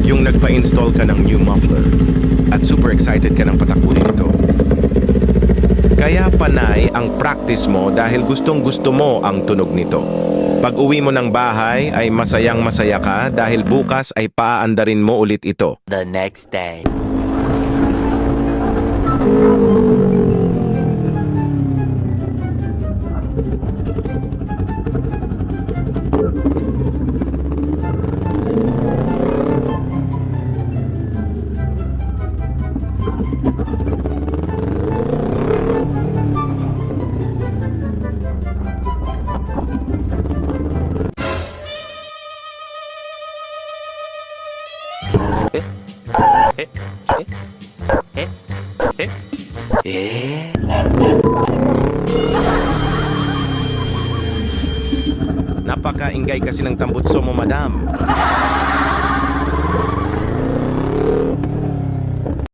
Yung nagpa-install ka ng new muffler at super excited ka ng patakbuhin ito. Kaya panay ang practice mo dahil gustong-gusto mo ang tunog nito. Pag uwi mo ng bahay ay masayang masaya ka dahil bukas ay paaandarin mo ulit ito. The next day. Napakaingay kasi ng tambutso mo, madam.